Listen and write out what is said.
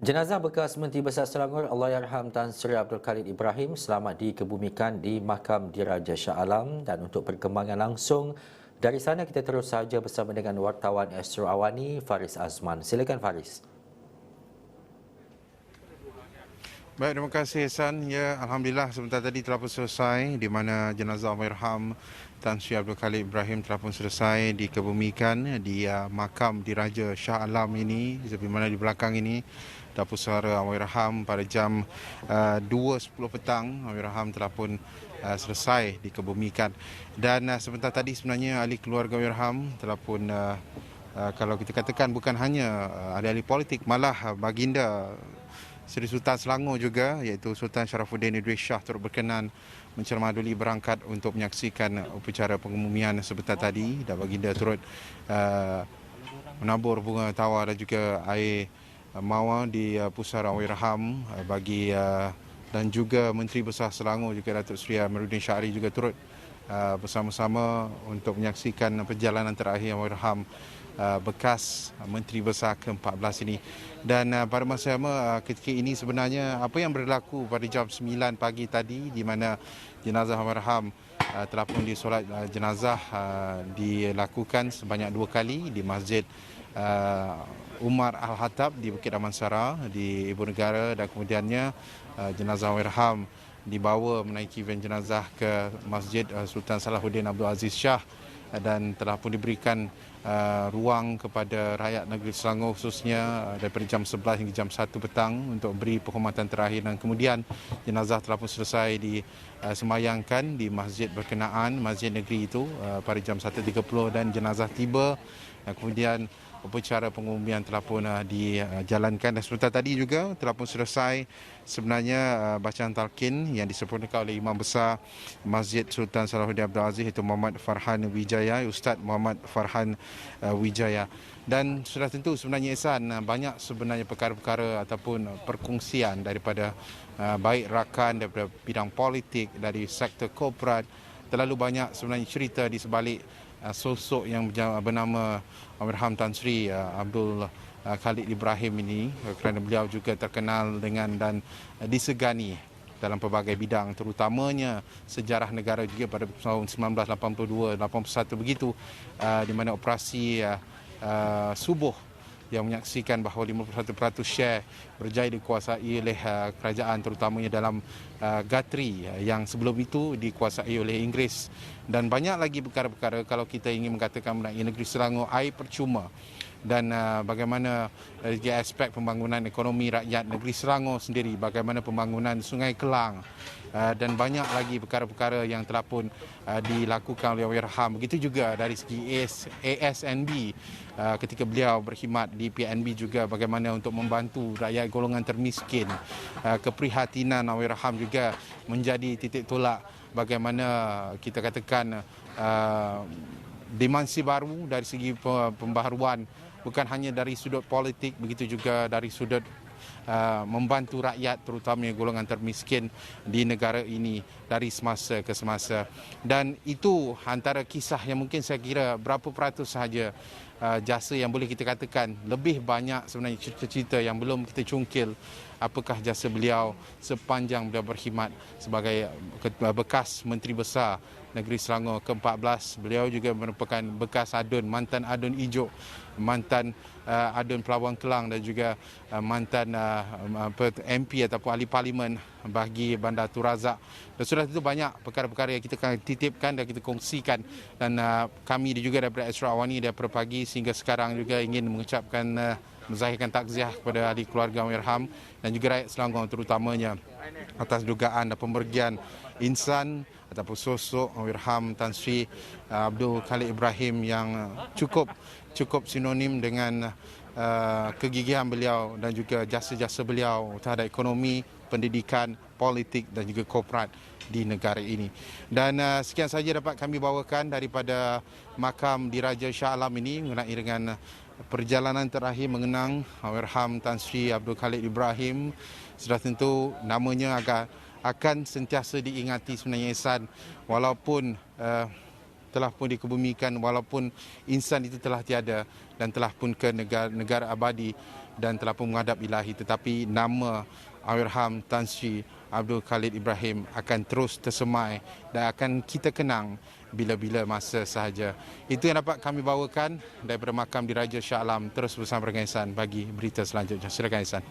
Jenazah bekas Menteri Besar Selangor Allahyarham Tan Sri Abdul Khalid Ibrahim selamat dikebumikan di Makam Diraja Shah Alam, dan untuk perkembangan langsung dari sana kita terus saja bersama dengan wartawan Astro Awani Faris Azman. Silakan Faris. Baik, terima kasih Hasan. Ya, Alhamdulillah sebentar tadi telah pun selesai di mana jenazah Allahyarham Tan Sri Abdul Khalid Ibrahim telah pun selesai dikebumikan di makam Diraja Shah Alam ini, seperti mana di belakang ini dapur suara Allahyarham pada jam 2.10 petang. Allahyarham telah pun selesai dikebumikan, dan sebentar tadi sebenarnya ahli keluarga Allahyarham telah pun kalau kita katakan bukan hanya ahli-ahli politik, malah baginda Seri Sultan Selangor juga, iaitu Sultan Sharafuddin Idris Shah, turut berkenan mencermaduli berangkat untuk menyaksikan upacara pengebumian sebentar tadi, dan baginda turut menabur bunga tawar dan juga air mawar di pusara Allahyarham bagi dan juga Menteri Besar Selangor juga Datuk Seri Amiruddin Syahri juga turut bersama-sama untuk menyaksikan perjalanan terakhir Allahyarham bekas Menteri Besar ke-14 ini. Dan pada masa sama ketika ini sebenarnya apa yang berlaku pada jam 9 pagi tadi, di mana jenazah Allahyarham telah pun disolat jenazah dilakukan sebanyak 2 kali di Masjid Umar Al-Hatab di Bukit Damansara di Ibu Negara, dan kemudiannya jenazah Allahyarham dibawa menaiki van jenazah ke Masjid Sultan Salahuddin Abdul Aziz Shah, dan telah pun diberikan ruang kepada rakyat negeri Selangor khususnya daripada jam 11 hingga jam 1 petang untuk beri penghormatan terakhir, dan kemudian jenazah telah pun selesai disemayangkan di masjid berkenaan, masjid negeri itu pada jam 1.30, dan jenazah tiba, dan kemudian upacara pengubumian telah pun dijalankan. Dan sebentar tadi juga telah pun selesai sebenarnya bacaan talqin yang disempurnakan oleh Imam Besar Masjid Sultan Salahuddin Abdul Aziz, iaitu Muhammad Farhan Wijaya, Ustaz Muhammad Farhan Wijaya. Dan sudah tentu sebenarnya Ihsan, banyak sebenarnya perkara-perkara ataupun perkongsian daripada baik rakan daripada bidang politik, dari sektor korporat. Terlalu banyak sebenarnya cerita di sebalik sosok yang bernama Allahyarham Tan Sri Abdul Khalid Ibrahim ini, kerana beliau juga terkenal dengan dan disegani dalam pelbagai bidang, terutamanya sejarah negara juga pada tahun 1982-81 begitu, di mana operasi subuh yang menyaksikan bahawa 51% share berjaya dikuasai oleh kerajaan, terutamanya dalam Gatri yang sebelum itu dikuasai oleh Inggeris. Dan banyak lagi perkara-perkara kalau kita ingin mengatakan mengenai negeri Selangor air percuma, dan bagaimana dari aspek pembangunan ekonomi rakyat negeri Selangor sendiri, bagaimana pembangunan Sungai Kelang, dan banyak lagi perkara-perkara yang telah pun dilakukan oleh Allahyarham. Begitu juga dari segi ASNB ketika beliau berkhidmat di PNB juga, bagaimana untuk membantu rakyat golongan termiskin. Keprihatinan Allahyarham juga menjadi titik tolak bagaimana kita katakan dimensi baru dari segi pembaharuan, bukan hanya dari sudut politik, begitu juga dari sudut membantu rakyat, terutama golongan termiskin di negara ini dari semasa ke semasa. Dan itu antara kisah yang mungkin saya kira berapa peratus sahaja jasa yang boleh kita katakan. Lebih banyak sebenarnya cerita-cerita yang belum kita cungkil apakah jasa beliau sepanjang beliau berkhidmat sebagai bekas Menteri Besar Negeri Selangor ke-14. Beliau juga merupakan bekas adun, mantan adun Ijuk, mantan adun Pelabuhan Kelang, dan juga mantan MP ataupun ahli parlimen bagi Bandar Tun Razak. Dan sudah tentu banyak perkara-perkara yang kita akan titipkan dan kita kongsikan, dan kami juga daripada Astro Awani daripada pagi sehingga sekarang juga ingin mengucapkan menzahirkan takziah kepada ahli keluarga Allahyarham dan juga rakyat Selangor terutamanya atas dugaan dan pemergian insan ataupun sosok Allahyarham Tan Sri Abdul Khalid Ibrahim yang cukup sinonim dengan kegigihan beliau dan juga jasa-jasa beliau terhadap ekonomi, pendidikan, politik dan juga korporat di negara ini. Dan sekian saja dapat kami bawakan daripada makam Diraja Shah Alam ini mengenai dengan perjalanan terakhir mengenang Allahyarham Tan Sri Abdul Khalid Ibrahim. Sudah tentu namanya akan sentiasa diingati sebenarnya Ihsan, walaupun telah pun dikebumikan, walaupun insan itu telah tiada dan telah pun ke negara abadi. dan telah pun menghadap ilahi, tetapi nama Allahyarham Tan Sri Abdul Khalid Ibrahim akan terus tersemai dan akan kita kenang bila-bila masa sahaja. Itu yang dapat kami bawakan daripada makam Diraja Shah Alam. Terus bersama dengan Ihsan bagi berita selanjutnya. Silakan Ihsan.